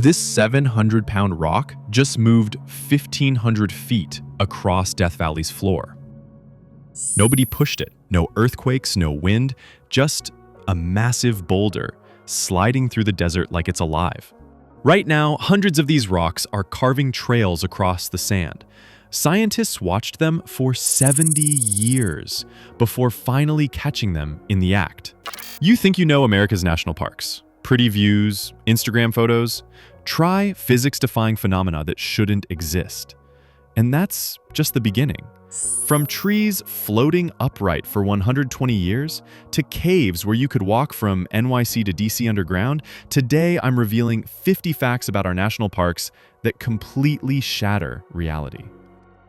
This 700-pound rock just moved 1,500 feet across Death Valley's floor. Nobody pushed it. No earthquakes, no wind, just a massive boulder sliding through the desert like it's alive. Right now, hundreds of these rocks are carving trails across the sand. Scientists watched them for 70 years before finally catching them in the act. You think you know America's national parks. Pretty views, Instagram photos. Try physics-defying phenomena that shouldn't exist. And that's just the beginning. From trees floating upright for 120 years, to caves where you could walk from NYC to DC underground, today I'm revealing 50 facts about our national parks that completely shatter reality.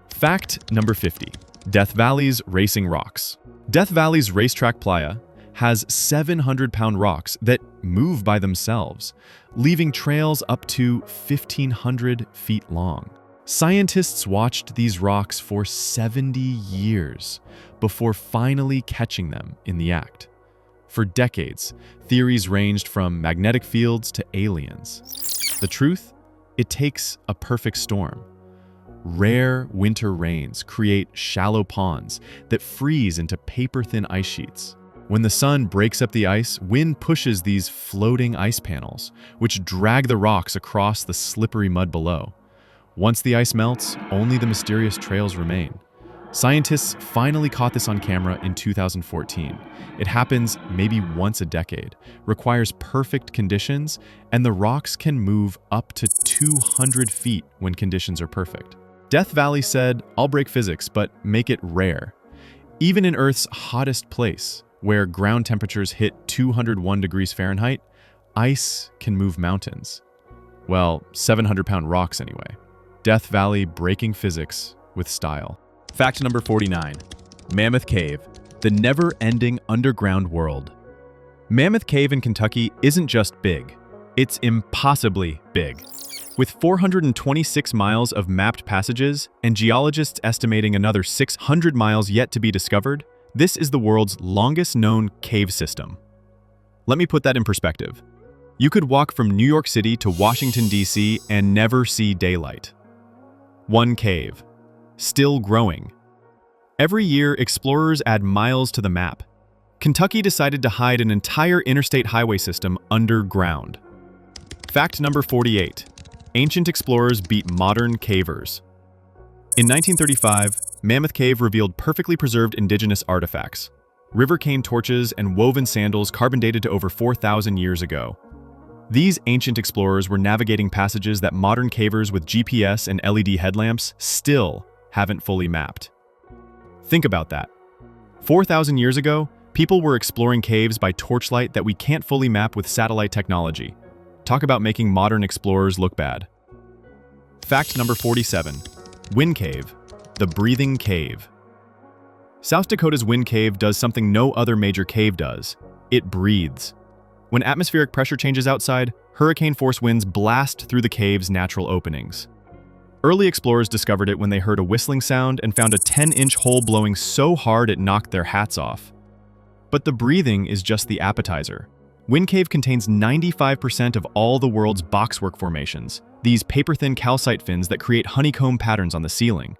Fact number 50. Death Valley's racing rocks. Death Valley's racetrack playa has 700-pound rocks that move by themselves, leaving trails up to 1,500 feet long. Scientists watched these rocks for 70 years before finally catching them in the act. For decades, theories ranged from magnetic fields to aliens. The truth? It takes a perfect storm. Rare winter rains create shallow ponds that freeze into paper-thin ice sheets. When the sun breaks up the ice, wind pushes these floating ice panels, which drag the rocks across the slippery mud below. Once the ice melts, only the mysterious trails remain. Scientists finally caught this on camera in 2014. It happens maybe once a decade, requires perfect conditions, and the rocks can move up to 200 feet when conditions are perfect. Death Valley said, "I'll break physics, but make it rare." Even in Earth's hottest place, where ground temperatures hit 201 degrees Fahrenheit, ice can move mountains. Well, 700-pound rocks anyway. Death Valley breaking physics with style. Fact number 49. Mammoth Cave, the never-ending underground world. Mammoth Cave in Kentucky isn't just big, it's impossibly big. With 426 miles of mapped passages and geologists estimating another 600 miles yet to be discovered, this is the world's longest known cave system. Let me put that in perspective. You could walk from New York City to Washington, D.C. and never see daylight. One cave, still growing. Every year, explorers add miles to the map. Kentucky decided to hide an entire interstate highway system underground. Fact number 48. Ancient explorers beat modern cavers. In 1935, Mammoth Cave revealed perfectly preserved indigenous artifacts. River cane torches and woven sandals carbon-dated to over 4,000 years ago. These ancient explorers were navigating passages that modern cavers with GPS and LED headlamps still haven't fully mapped. Think about that. 4,000 years ago, people were exploring caves by torchlight that we can't fully map with satellite technology. Talk about making modern explorers look bad. Fact number 47. Wind Cave, the breathing cave. South Dakota's Wind Cave does something no other major cave does. It breathes. When atmospheric pressure changes outside, hurricane-force winds blast through the cave's natural openings. Early explorers discovered it when they heard a whistling sound and found a 10-inch hole blowing so hard it knocked their hats off. But the breathing is just the appetizer. Wind Cave contains 95% of all the world's boxwork formations, these paper-thin calcite fins that create honeycomb patterns on the ceiling.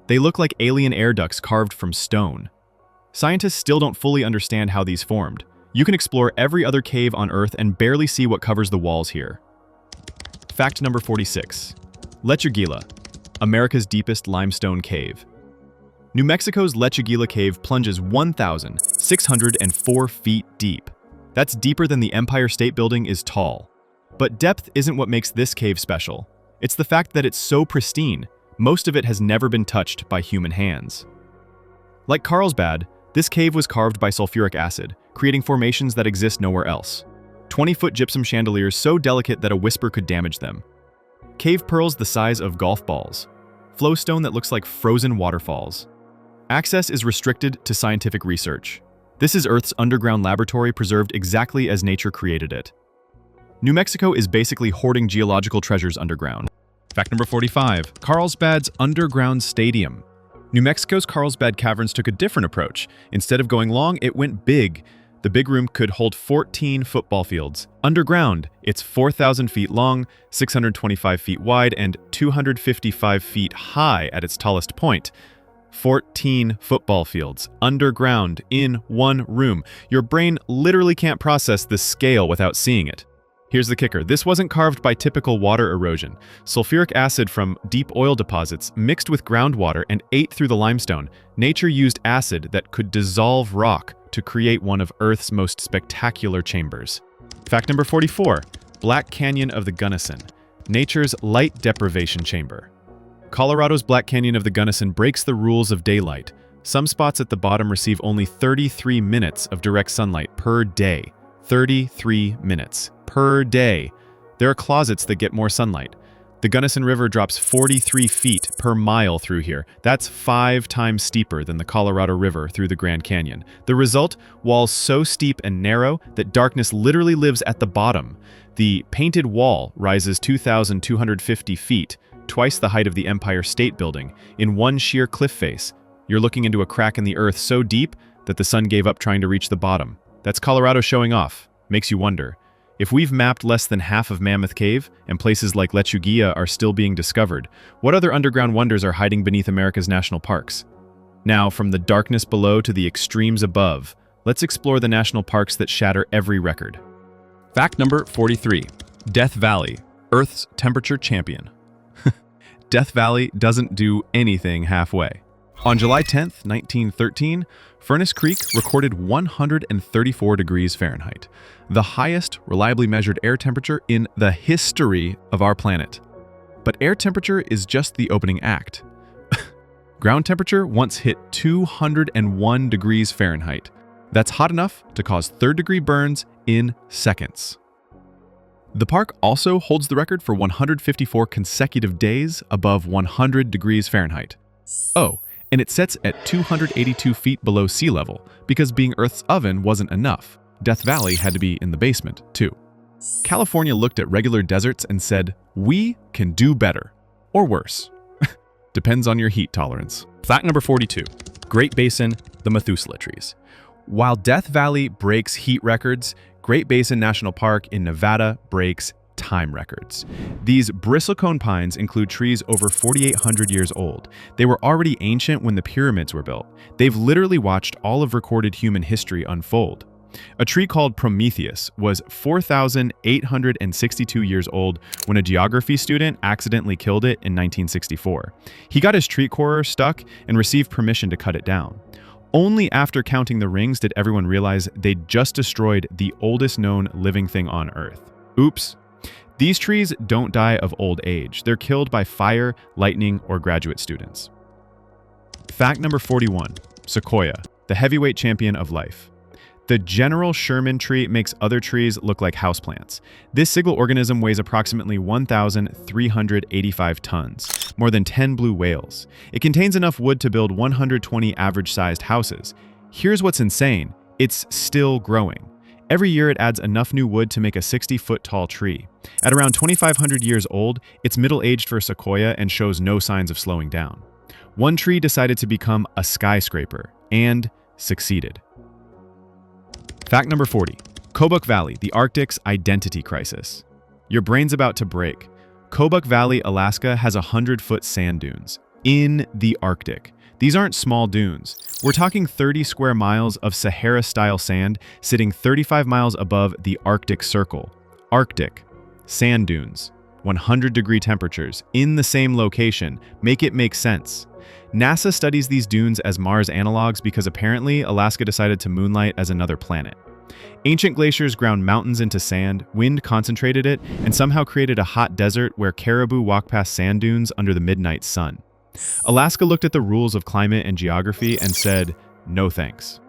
They look like alien air ducts carved from stone. Scientists still don't fully understand how these formed. You can explore every other cave on Earth and barely see what covers the walls here. Fact number 46. Lechuguilla, America's deepest limestone cave. New Mexico's Lechuguilla Cave plunges 1,604 feet deep. That's deeper than the Empire State Building is tall. But depth isn't what makes this cave special. It's the fact that it's so pristine, most of it has never been touched by human hands. Like Carlsbad, this cave was carved by sulfuric acid, creating formations that exist nowhere else. 20-foot gypsum chandeliers so delicate that a whisper could damage them. Cave pearls the size of golf balls. Flowstone that looks like frozen waterfalls. Access is restricted to scientific research. This is Earth's underground laboratory preserved exactly as nature created it. New Mexico is basically hoarding geological treasures underground. Fact number 45. Carlsbad's underground stadium. New Mexico's Carlsbad Caverns took a different approach. Instead of going long, it went big. The big room could hold 14 football fields. Underground, it's 4,000 feet long, 625 feet wide, and 255 feet high at its tallest point. 14 football fields, underground, in one room. Your brain literally can't process this scale without seeing it. Here's the kicker. This wasn't carved by typical water erosion. Sulfuric acid from deep oil deposits mixed with groundwater and ate through the limestone. Nature used acid that could dissolve rock to create one of Earth's most spectacular chambers. Fact number 44. Black Canyon of the Gunnison, nature's light deprivation chamber. Colorado's Black Canyon of the Gunnison breaks the rules of daylight. Some spots at the bottom receive only 33 minutes of direct sunlight per day. 33 minutes per day. There are closets that get more sunlight. The Gunnison River drops 43 feet per mile through here. That's 5 times steeper than the Colorado River through the Grand Canyon. The result? Walls so steep and narrow that darkness literally lives at the bottom. The painted wall rises 2,250 feet, twice the height of the Empire State Building, in one sheer cliff face. You're looking into a crack in the earth so deep that the sun gave up trying to reach the bottom. That's Colorado showing off. Makes you wonder. If we've mapped less than half of Mammoth Cave, and places like Lechuguilla are still being discovered, what other underground wonders are hiding beneath America's national parks? Now, from the darkness below to the extremes above, let's explore the national parks that shatter every record. Fact number 43. Death Valley, Earth's temperature champion. Death Valley doesn't do anything halfway. On July 10th, 1913, Furnace Creek recorded 134 degrees Fahrenheit, the highest reliably measured air temperature in the history of our planet. But air temperature is just the opening act. Ground temperature once hit 201 degrees Fahrenheit. That's hot enough to cause third-degree burns in seconds. The park also holds the record for 154 consecutive days above 100 degrees Fahrenheit. Oh, and it sets at 282 feet below sea level, because being Earth's oven wasn't enough. Death Valley had to be in the basement, too. California looked at regular deserts and said, we can do better. Or worse. Depends on your heat tolerance. Fact number 42. Great Basin, the Methuselah trees. While Death Valley breaks heat records, Great Basin National Park in Nevada breaks time records. These bristlecone pines include trees over 4,800 years old. They were already ancient when the pyramids were built. They've literally watched all of recorded human history unfold. A tree called Prometheus was 4,862 years old when a geography student accidentally killed it in 1964. He got his tree core stuck and received permission to cut it down. Only after counting the rings did everyone realize they'd just destroyed the oldest known living thing on Earth. Oops. These trees don't die of old age. They're killed by fire, lightning, or graduate students. Fact number 41. Sequoia, the heavyweight champion of life. The general Sherman tree makes other trees look like houseplants. This sigil organism weighs approximately 1,385 tons, more than 10 blue whales. It contains enough wood to build 120 average-sized houses. Here's what's insane. It's still growing. Every year it adds enough new wood to make a 60-foot-tall tree. At around 2,500 years old, it's middle-aged for a sequoia and shows no signs of slowing down. One tree decided to become a skyscraper, and succeeded. Fact number 40. Kobuk Valley, the Arctic's identity crisis. Your brain's about to break. Kobuk Valley, Alaska has 100-foot sand dunes in the Arctic. These aren't small dunes. We're talking 30 square miles of Sahara-style sand sitting 35 miles above the Arctic Circle. Arctic. Sand dunes. 100-degree temperatures in the same location. Make it make sense. NASA studies these dunes as Mars analogs because apparently Alaska decided to moonlight as another planet. Ancient glaciers ground mountains into sand, wind concentrated it, and somehow created a hot desert where caribou walk past sand dunes under the midnight sun. Alaska looked at the rules of climate and geography and said, no thanks.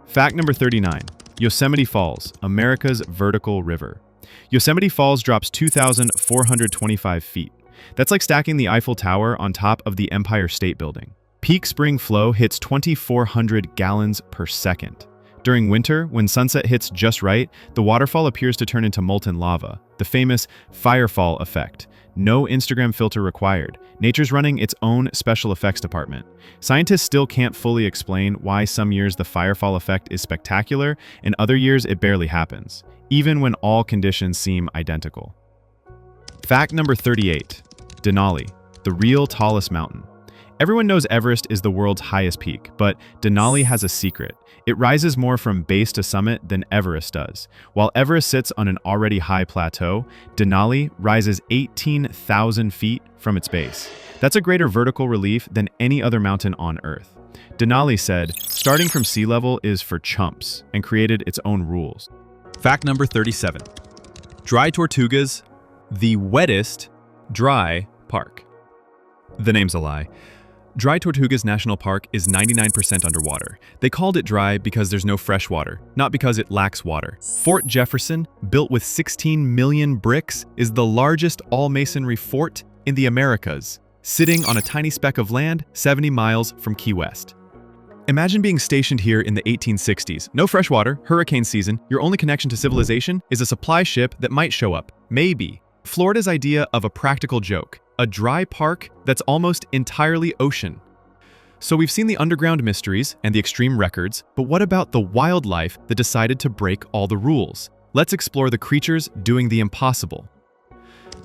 Fact number 39. Yosemite Falls, America's vertical river. Yosemite Falls drops 2,425 feet. That's like stacking the Eiffel Tower on top of the Empire State Building. Peak spring flow hits 2,400 gallons per second. During winter, when sunset hits just right, the waterfall appears to turn into molten lava, the famous Firefall effect. No Instagram filter required. Nature's running its own special effects department. Scientists still can't fully explain why some years the Firefall effect is spectacular and other years it barely happens, even when all conditions seem identical. Fact number 38. Denali, the real tallest mountain. Everyone knows Everest is the world's highest peak, but Denali has a secret. It rises more from base to summit than Everest does. While Everest sits on an already high plateau, Denali rises 18,000 feet from its base. That's a greater vertical relief than any other mountain on Earth. Denali said, starting from sea level is for chumps, and created its own rules. Fact number 37. Dry Tortugas, the wettest dry park. The name's a lie. Dry Tortugas National Park is 99% underwater. They called it dry because there's no fresh water, not because it lacks water. Fort Jefferson, built with 16 million bricks, is the largest all-masonry fort in the Americas, sitting on a tiny speck of land 70 miles from Key West. Imagine being stationed here in the 1860s. No fresh water, hurricane season, your only connection to civilization is a supply ship that might show up. Maybe. Florida's idea of a practical joke. A dry park that's almost entirely ocean. So we've seen the underground mysteries and the extreme records, but what about the wildlife that decided to break all the rules? Let's explore the creatures doing the impossible.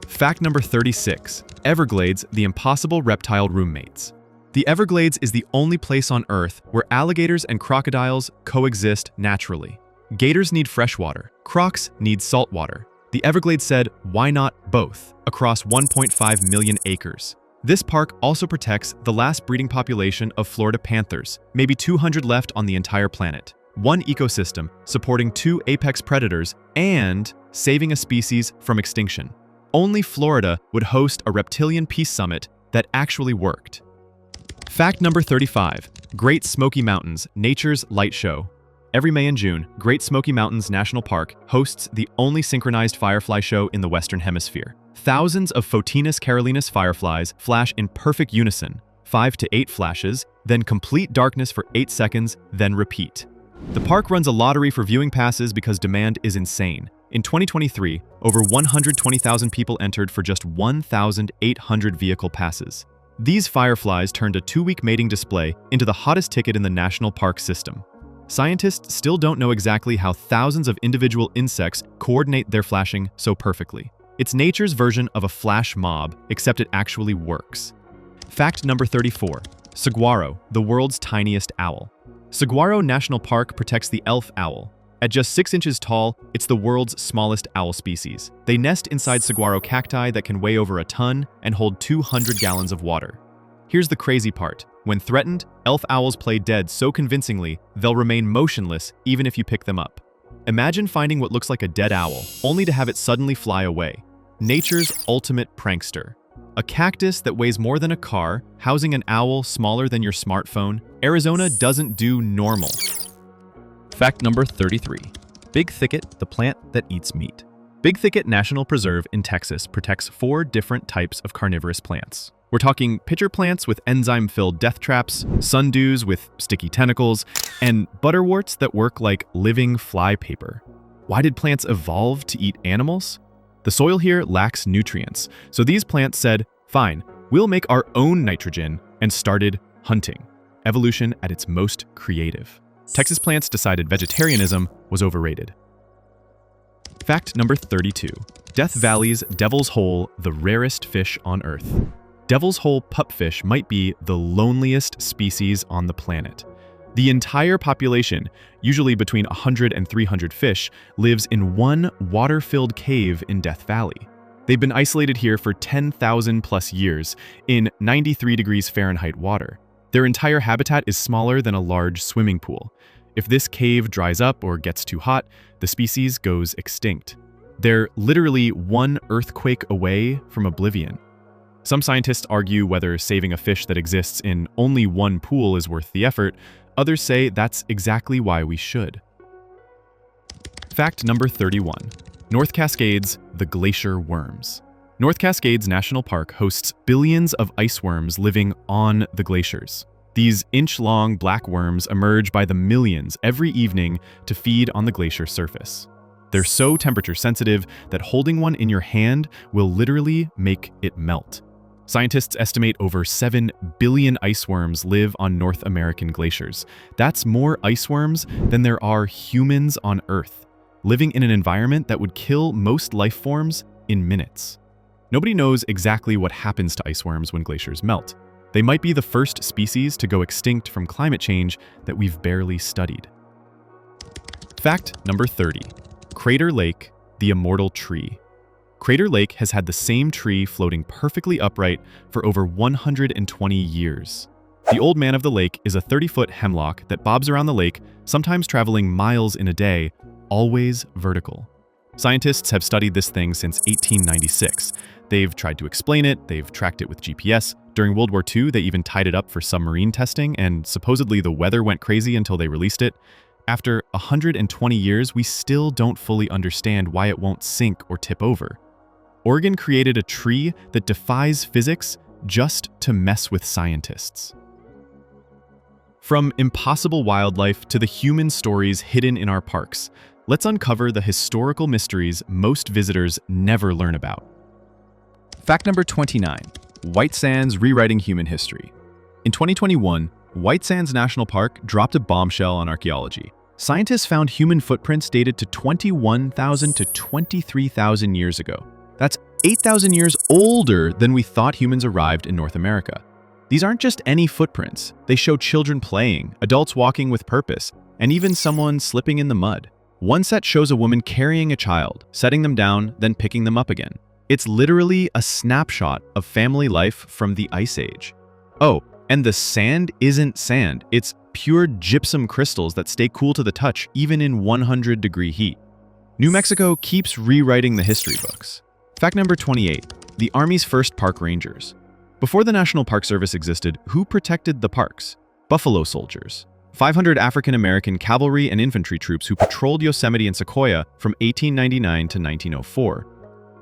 Fact number 36. Everglades, the impossible reptile roommates. The Everglades is the only place on Earth where alligators and crocodiles coexist naturally. Gators need fresh water. Crocs need salt water. The Everglades said, why not both, across 1.5 million acres. This park also protects the last breeding population of Florida panthers, maybe 200 left on the entire planet. One ecosystem supporting 2 apex predators and saving a species from extinction. Only Florida would host a reptilian peace summit that actually worked. Fact number 35. Great Smoky Mountains, nature's light show. Every May and June, Great Smoky Mountains National Park hosts the only synchronized firefly show in the Western Hemisphere. Thousands of Photinus carolinus fireflies flash in perfect unison, 5 to 8 flashes, then complete darkness for 8 seconds, then repeat. The park runs a lottery for viewing passes because demand is insane. In 2023, over 120,000 people entered for just 1,800 vehicle passes. These fireflies turned a 2-week mating display into the hottest ticket in the national park system. Scientists still don't know exactly how thousands of individual insects coordinate their flashing so perfectly. It's nature's version of a flash mob, except it actually works. Fact number 34. Saguaro, the world's tiniest owl. Saguaro National Park protects the elf owl. At just 6 inches tall, it's the world's smallest owl species. They nest inside saguaro cacti that can weigh over a ton and hold 200 gallons of water. Here's the crazy part. When threatened, elf owls play dead so convincingly, they'll remain motionless even if you pick them up. Imagine finding what looks like a dead owl, only to have it suddenly fly away. Nature's ultimate prankster. A cactus that weighs more than a car, housing an owl smaller than your smartphone. Arizona doesn't do normal. Fact number 33. Big Thicket, the plant that eats meat. Big Thicket National Preserve in Texas protects 4 different types of carnivorous plants. We're talking pitcher plants with enzyme-filled death traps, sundews with sticky tentacles, and butterworts that work like living fly paper. Why did plants evolve to eat animals? The soil here lacks nutrients, so these plants said, fine, we'll make our own nitrogen, and started hunting. Evolution at its most creative. Texas plants decided vegetarianism was overrated. Fact number 32. Death Valley's Devil's Hole, the rarest fish on Earth. Devil's Hole pupfish might be the loneliest species on the planet. The entire population, usually between 100 and 300 fish, lives in one water-filled cave in Death Valley. They've been isolated here for 10,000 plus years in 93 degrees Fahrenheit water. Their entire habitat is smaller than a large swimming pool. If this cave dries up or gets too hot, the species goes extinct. They're literally one earthquake away from oblivion. Some scientists argue whether saving a fish that exists in only one pool is worth the effort. Others say that's exactly why we should. Fact number 31. North Cascades, the glacier worms. North Cascades National Park hosts billions of ice worms living on the glaciers. These inch-long black worms emerge by the millions every evening to feed on the glacier surface. They're so temperature sensitive that holding one in your hand will literally make it melt. Scientists estimate over 7 billion ice worms live on North American glaciers. That's more ice worms than there are humans on Earth, living in an environment that would kill most life forms in minutes. Nobody knows exactly what happens to ice worms when glaciers melt. They might be the first species to go extinct from climate change that we've barely studied. Fact number 30. Crater Lake, the immortal tree. Crater Lake has had the same tree floating perfectly upright for over 120 years. The old man of the lake is a 30-foot hemlock that bobs around the lake, sometimes traveling miles in a day, always vertical. Scientists have studied this thing since 1896. They've tried to explain it, they've tracked it with GPS. During World War II, they even tied it up for submarine testing, and supposedly the weather went crazy until they released it. After 120 years, we still don't fully understand why it won't sink or tip over. Oregon created a tree that defies physics just to mess with scientists. From impossible wildlife to the human stories hidden in our parks, let's uncover the historical mysteries most visitors never learn about. Fact number 29. White Sands rewriting human history. In 2021, White Sands National Park dropped a bombshell on archaeology. Scientists found human footprints dated to 21,000 to 23,000 years ago. That's 8,000 years older than we thought humans arrived in North America. These aren't just any footprints. They show children playing, adults walking with purpose, and even someone slipping in the mud. One set shows a woman carrying a child, setting them down, then picking them up again. It's literally a snapshot of family life from the Ice Age. Oh, and the sand isn't sand. It's pure gypsum crystals that stay cool to the touch, even in 100-degree heat. New Mexico keeps rewriting the history books. Fact number 28. The Army's first park rangers. Before the National Park Service existed, who protected the parks? Buffalo soldiers. 500 African-American cavalry and infantry troops who patrolled Yosemite and Sequoia from 1899 to 1904.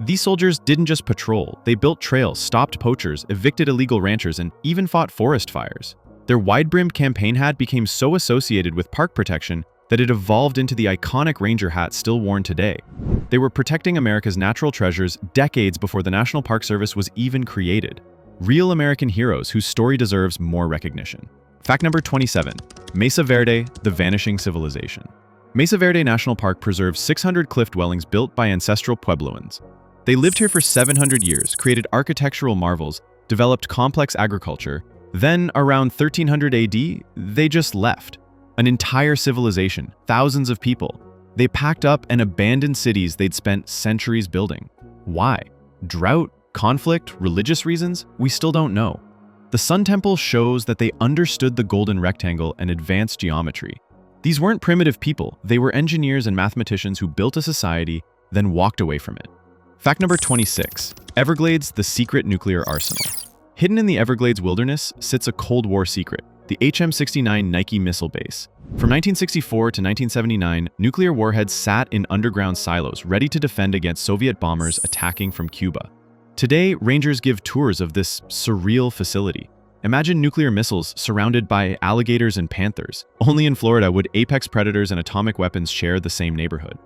These soldiers didn't just patrol, they built trails, stopped poachers, evicted illegal ranchers, and even fought forest fires. Their wide-brimmed campaign hat became so associated with park protection that it evolved into the iconic ranger hat still worn today. They were protecting America's natural treasures decades before the National Park Service was even created. Real American heroes whose story deserves more recognition. Fact number 27. Mesa Verde, the vanishing civilization. Mesa Verde National Park preserves 600 cliff dwellings built by ancestral Puebloans. They lived here for 700 years, created architectural marvels, developed complex agriculture. Then, around 1300 AD, they just left. An entire civilization, thousands of people. They packed up and abandoned cities they'd spent centuries building. Why? Drought? Conflict? Religious reasons? We still don't know. The Sun Temple shows that they understood the golden rectangle and advanced geometry. These weren't primitive people, they were engineers and mathematicians who built a society, then walked away from it. Fact number 26. Everglades, the secret nuclear arsenal. Hidden in the Everglades wilderness sits a Cold War secret, the HM-69 Nike missile base. From 1964 to 1979, nuclear warheads sat in underground silos, ready to defend against Soviet bombers attacking from Cuba. Today, rangers give tours of this surreal facility. Imagine nuclear missiles surrounded by alligators and panthers. Only in Florida would apex predators and atomic weapons share the same neighborhood.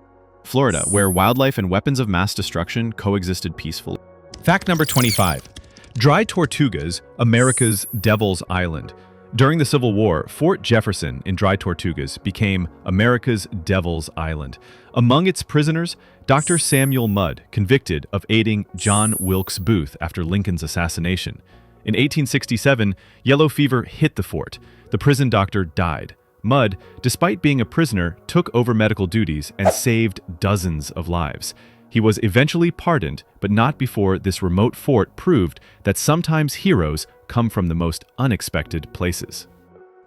Florida, where wildlife and weapons of mass destruction coexisted peacefully. Fact number 25. Dry Tortugas, America's Devil's Island. During the Civil War, Fort Jefferson in Dry Tortugas became America's Devil's Island. Among its prisoners, Dr. Samuel Mudd, convicted of aiding John Wilkes Booth after Lincoln's assassination. In 1867, yellow fever hit the fort. The prison doctor died. Mudd, despite being a prisoner, took over medical duties and saved dozens of lives. He was eventually pardoned, but not before this remote fort proved that sometimes heroes come from the most unexpected places.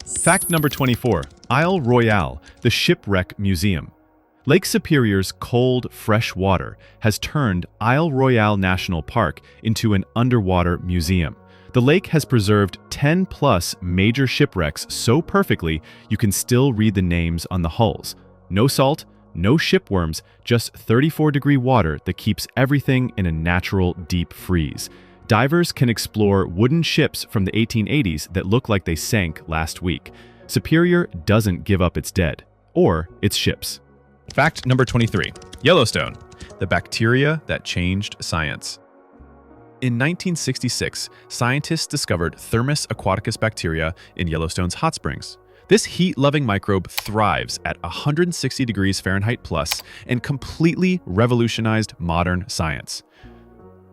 Fact number 24. Isle Royale, the Shipwreck Museum. Lake Superior's cold, fresh water has turned Isle Royale National Park into an underwater museum. The lake has preserved 10-plus major shipwrecks so perfectly you can still read the names on the hulls. No salt, no shipworms, just 34-degree water that keeps everything in a natural deep freeze. Divers can explore wooden ships from the 1880s that look like they sank last week. Superior doesn't give up its dead, or its ships. Fact number 23. Yellowstone, the bacteria that changed science. In 1966, scientists discovered Thermus aquaticus bacteria in Yellowstone's hot springs. This heat-loving microbe thrives at 160 degrees Fahrenheit plus and completely revolutionized modern science.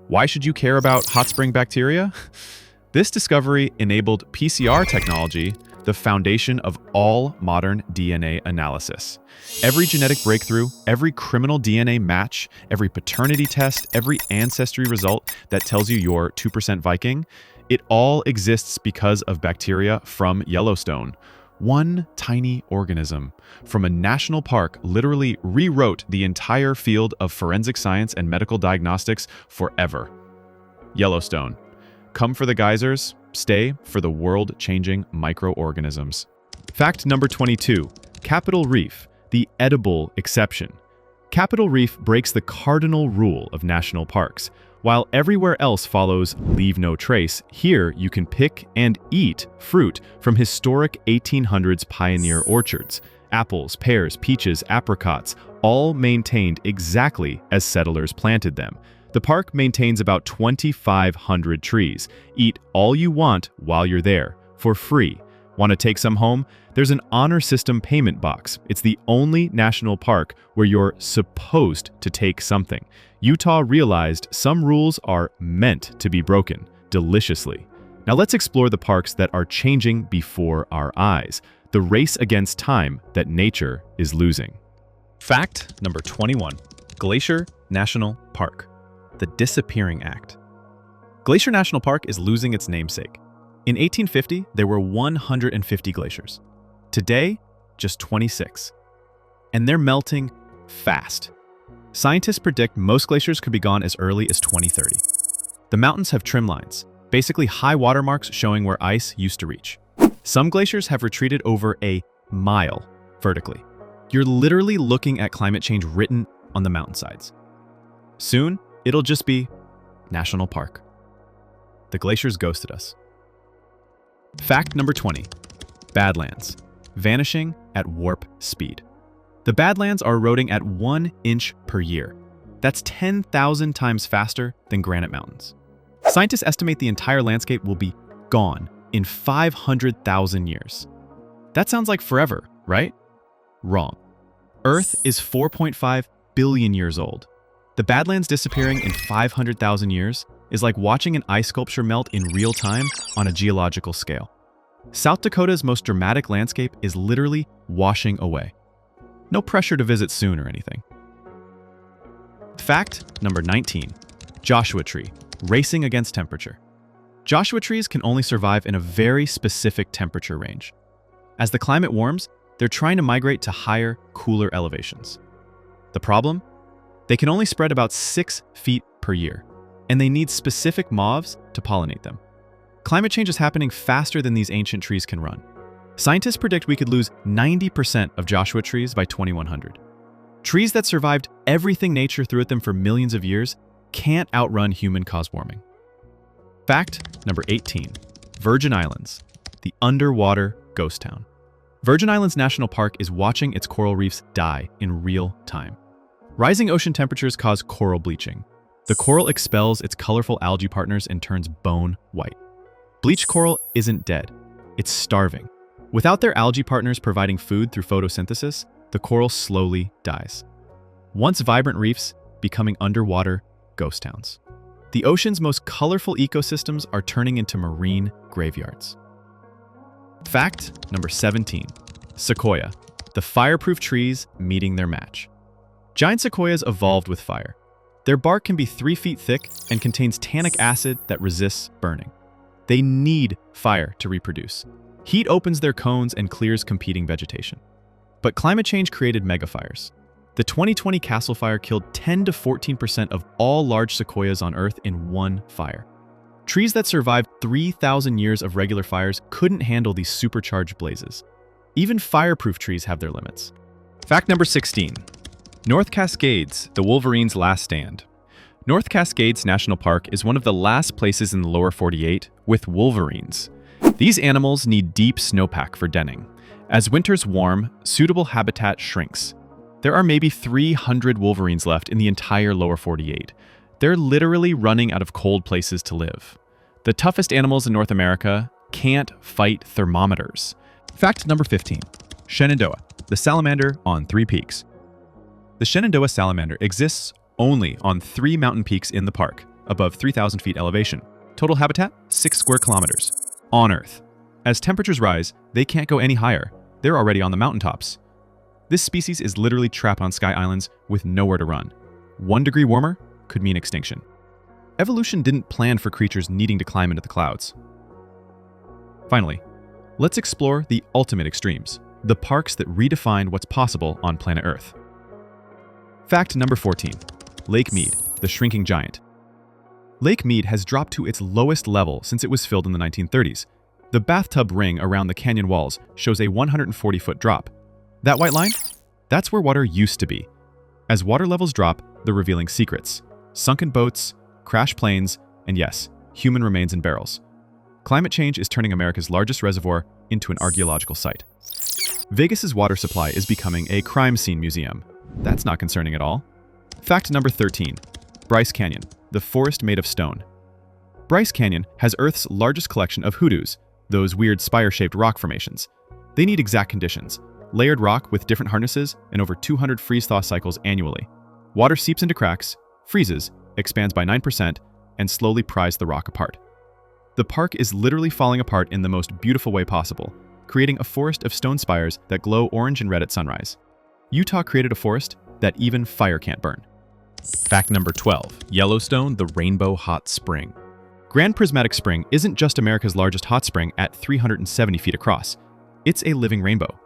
Why should you care about hot spring bacteria? This discovery enabled PCR technology, the foundation of all modern DNA analysis. Every genetic breakthrough, every criminal DNA match, every paternity test, every ancestry result that tells you you're 2% Viking, it all exists because of bacteria from Yellowstone. One tiny organism from a national park literally rewrote the entire field of forensic science and medical diagnostics forever. Yellowstone. Come for the geysers, stay for the world-changing microorganisms. Fact number 22. Capitol Reef, the edible exception. Capitol Reef breaks the cardinal rule of national parks. While everywhere else follows leave no trace, here you can pick and eat fruit from historic 1800s pioneer orchards. Apples, pears, peaches, apricots, all maintained exactly as settlers planted them. The park maintains about 2,500 trees. Eat all you want while you're there, for free. Want to take some home? There's an honor system payment box. It's the only national park where you're supposed to take something. Utah realized some rules are meant to be broken, deliciously. Now let's explore the parks that are changing before our eyes. The race against time that nature is losing. Fact number 21. Glacier National Park. The Disappearing Act. Glacier National Park is losing its namesake. In 1850, there were 150 glaciers. Today, just 26. And they're melting fast. Scientists predict most glaciers could be gone as early as 2030. The mountains have trim lines, basically high water marks showing where ice used to reach. Some glaciers have retreated over a mile vertically. You're literally looking at climate change written on the mountainsides. Soon, it'll just be National Park. The glaciers ghosted us. Fact number 20. Badlands. Vanishing at warp speed. The Badlands are eroding at 1 inch per year. That's 10,000 times faster than granite mountains. Scientists estimate the entire landscape will be gone in 500,000 years. That sounds like forever, right? Wrong. Earth is 4.5 billion years old. The Badlands disappearing in 500,000 years is like watching an ice sculpture melt in real time on a geological scale. South Dakota's most dramatic landscape is literally washing away. No pressure to visit soon or anything. Fact number 19. Joshua tree, racing against temperature. Joshua trees can only survive in a very specific temperature range. As the climate warms, they're trying to migrate to higher, cooler elevations. The problem? They can only spread about 6 feet per year, and they need specific moths to pollinate them. Climate change is happening faster than these ancient trees can run. Scientists predict we could lose 90% of Joshua trees by 2100. Trees that survived everything nature threw at them for millions of years can't outrun human-caused warming. Fact number 18. Virgin Islands, the underwater ghost town. Virgin Islands National Park is watching its coral reefs die in real time. Rising ocean temperatures cause coral bleaching. The coral expels its colorful algae partners and turns bone white. Bleached coral isn't dead, it's starving. Without their algae partners providing food through photosynthesis, the coral slowly dies. Once vibrant reefs becoming underwater ghost towns. The ocean's most colorful ecosystems are turning into marine graveyards. Fact number 17. Sequoia, the fireproof trees meeting their match. Giant sequoias evolved with fire. Their bark can be 3 feet thick and contains tannic acid that resists burning. They need fire to reproduce. Heat opens their cones and clears competing vegetation. But climate change created megafires. The 2020 Castle Fire killed 10 to 14% of all large sequoias on Earth in one fire. Trees that survived 3,000 years of regular fires couldn't handle these supercharged blazes. Even fireproof trees have their limits. Fact number 16. North Cascades, the Wolverine's last stand. North Cascades National Park is one of the last places in the lower 48 with wolverines. These animals need deep snowpack for denning. As winters warm, suitable habitat shrinks. There are maybe 300 wolverines left in the entire lower 48. They're literally running out of cold places to live. The toughest animals in North America can't fight thermometers. Fact number 15. Shenandoah, the salamander on 3 peaks. The Shenandoah salamander exists only on 3 mountain peaks in the park, above 3,000 feet elevation. Total habitat, 6 square kilometers. On Earth. As temperatures rise, they can't go any higher. They're already on the mountaintops. This species is literally trapped on sky islands with nowhere to run. 1 degree warmer could mean extinction. Evolution didn't plan for creatures needing to climb into the clouds. Finally, let's explore the ultimate extremes, the parks that redefined what's possible on planet Earth. Fact number 14. Lake Mead, the shrinking giant. Lake Mead has dropped to its lowest level since it was filled in the 1930s. The bathtub ring around the canyon walls shows a 140-foot drop. That white line? That's where water used to be. As water levels drop, they're revealing secrets. Sunken boats, crashed planes, and yes, human remains in barrels. Climate change is turning America's largest reservoir into an archaeological site. Vegas's water supply is becoming a crime scene museum. That's not concerning at all. Fact number 13. Bryce Canyon, the forest made of stone. Bryce Canyon has Earth's largest collection of hoodoos, those weird spire-shaped rock formations. They need exact conditions, layered rock with different hardnesses and over 200 freeze-thaw cycles annually. Water seeps into cracks, freezes, expands by 9%, and slowly pries the rock apart. The park is literally falling apart in the most beautiful way possible, creating a forest of stone spires that glow orange and red at sunrise. Utah created a forest that even fire can't burn. Fact number 12. Yellowstone, the Rainbow Hot Spring. Grand Prismatic Spring isn't just America's largest hot spring at 370 feet across. It's a living rainbow.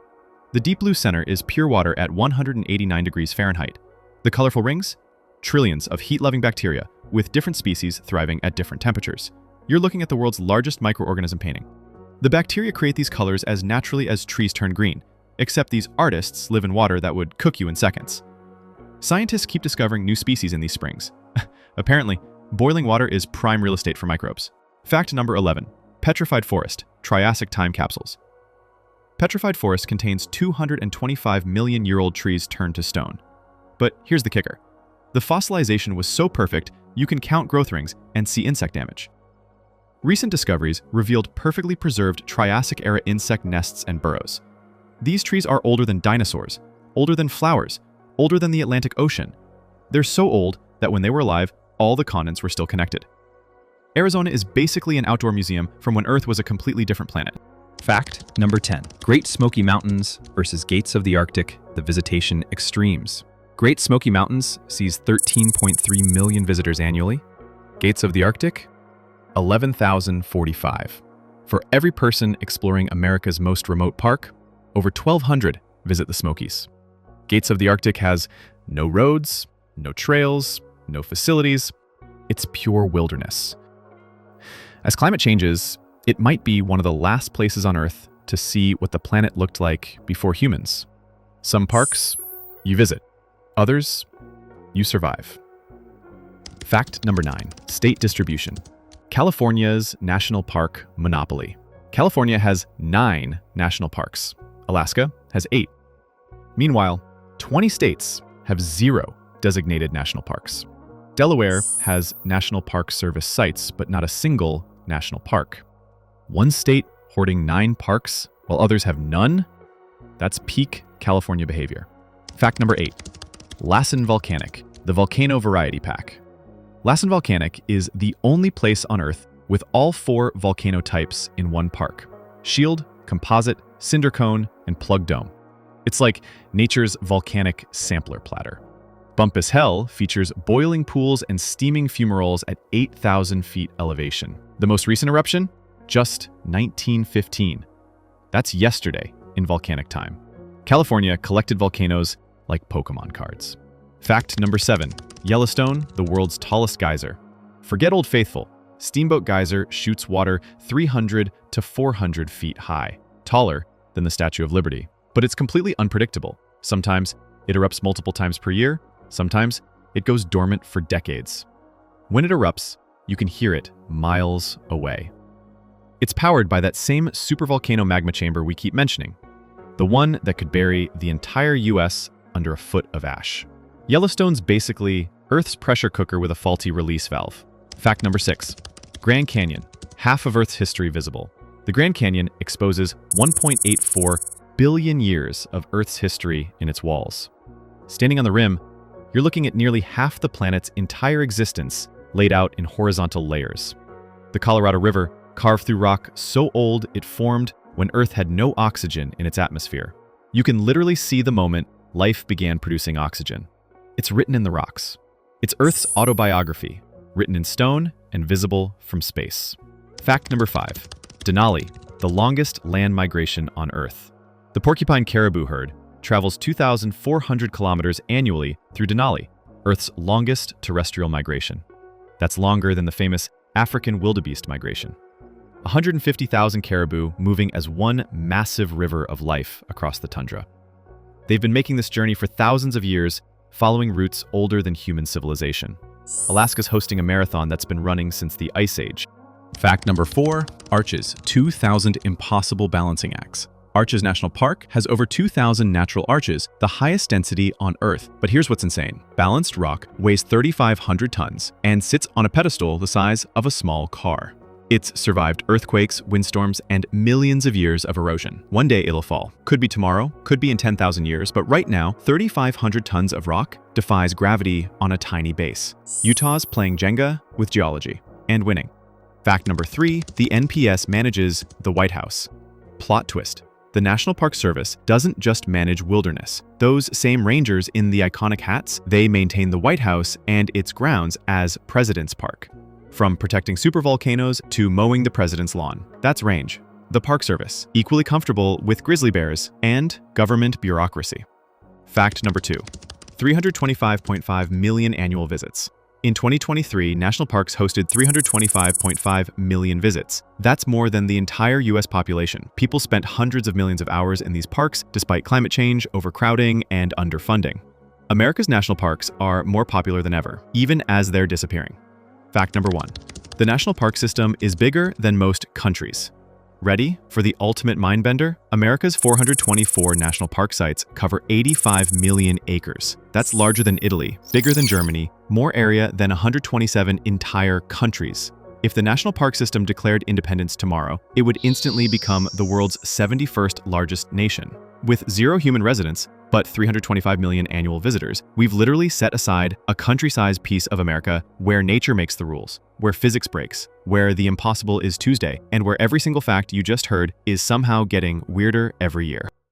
The deep blue center is pure water at 189 degrees Fahrenheit. The colorful rings? Trillions of heat-loving bacteria with different species thriving at different temperatures. You're looking at the world's largest microorganism painting. The bacteria create these colors as naturally as trees turn green, except these artists live in water that would cook you in seconds. Scientists keep discovering new species in these springs. Apparently, boiling water is prime real estate for microbes. Fact number 11. Petrified forest, Triassic time capsules. Petrified forest contains 225 million-year-old trees turned to stone. But here's the kicker. The fossilization was so perfect, you can count growth rings and see insect damage. Recent discoveries revealed perfectly preserved Triassic-era insect nests and burrows. These trees are older than dinosaurs, older than flowers, older than the Atlantic Ocean. They're so old that when they were alive, all the continents were still connected. Arizona is basically an outdoor museum from when Earth was a completely different planet. Fact number 10. Great Smoky Mountains versus Gates of the Arctic, the visitation extremes. Great Smoky Mountains sees 13.3 million visitors annually. Gates of the Arctic, 11,045. For every person exploring America's most remote park, over 1,200 visit the Smokies. Gates of the Arctic has no roads, no trails, no facilities. It's pure wilderness. As climate changes, it might be one of the last places on Earth to see what the planet looked like before humans. Some parks, you visit. Others, you survive. Fact number 9. State distribution. California's national park monopoly. California has 9 national parks. Alaska has 8. Meanwhile, 20 states have 0 designated national parks. Delaware has National Park Service sites, but not a single national park. One state hoarding 9 parks while others have none? That's peak California behavior. Fact number 8. Lassen Volcanic, the volcano variety pack. Lassen Volcanic is the only place on Earth with all 4 volcano types in one park: shield, composite, cinder cone, and plug dome. It's like nature's volcanic sampler platter. Bumpus Hell features boiling pools and steaming fumaroles at 8,000 feet elevation. The most recent eruption? Just 1915. That's yesterday in volcanic time. California collected volcanoes like Pokemon cards. Fact number 7. Yellowstone, the world's tallest geyser. Forget Old Faithful. Steamboat Geyser shoots water 300 to 400 feet high, taller than the Statue of Liberty. But it's completely unpredictable. Sometimes it erupts multiple times per year. Sometimes it goes dormant for decades. When it erupts, you can hear it miles away. It's powered by that same supervolcano magma chamber we keep mentioning, the one that could bury the entire US under a foot of ash. Yellowstone's basically Earth's pressure cooker with a faulty release valve. Fact number 6. Grand Canyon, half of Earth's history visible. The Grand Canyon exposes 1.84 billion years of Earth's history in its walls. Standing on the rim, you're looking at nearly half the planet's entire existence laid out in horizontal layers. The Colorado River carved through rock so old it formed when Earth had no oxygen in its atmosphere. You can literally see the moment life began producing oxygen. It's written in the rocks. It's Earth's autobiography, written in stone and visible from space. Fact number 5. Denali, the longest land migration on Earth. The porcupine caribou herd travels 2,400 kilometers annually through Denali, Earth's longest terrestrial migration. That's longer than the famous African wildebeest migration. 150,000 caribou moving as one massive river of life across the tundra. They've been making this journey for thousands of years, following routes older than human civilization. Alaska's hosting a marathon that's been running since the Ice Age. Fact number 4. Arches, 2,000 impossible balancing acts. Arches National Park has over 2,000 natural arches, the highest density on Earth. But here's what's insane. Balanced rock weighs 3,500 tons and sits on a pedestal the size of a small car. It's survived earthquakes, windstorms, and millions of years of erosion. One day it'll fall. Could be tomorrow, could be in 10,000 years, but right now, 3,500 tons of rock defies gravity on a tiny base. Utah's playing Jenga with geology and winning. Fact number 3, the NPS manages the White House. Plot twist. The National Park Service doesn't just manage wilderness. Those same rangers in the iconic hats, they maintain the White House and its grounds as President's Park. From protecting supervolcanoes to mowing the president's lawn. That's range. The Park Service, equally comfortable with grizzly bears and government bureaucracy. Fact number 2, 325.5 million annual visits. In 2023, national parks hosted 325.5 million visits. That's more than the entire US population. People spent hundreds of millions of hours in these parks despite climate change, overcrowding, and underfunding. America's national parks are more popular than ever, even as they're disappearing. Fact number 1. The national park system is bigger than most countries. Ready for the ultimate mindbender? America's 424 national park sites cover 85 million acres. That's larger than Italy, bigger than Germany, more area than 127 entire countries. If the national park system declared independence tomorrow, it would instantly become the world's 71st largest nation. With 0 human residents, but 325 million annual visitors, we've literally set aside a country-sized piece of America where nature makes the rules, where physics breaks, where the impossible is Tuesday, and where every single fact you just heard is somehow getting weirder every year.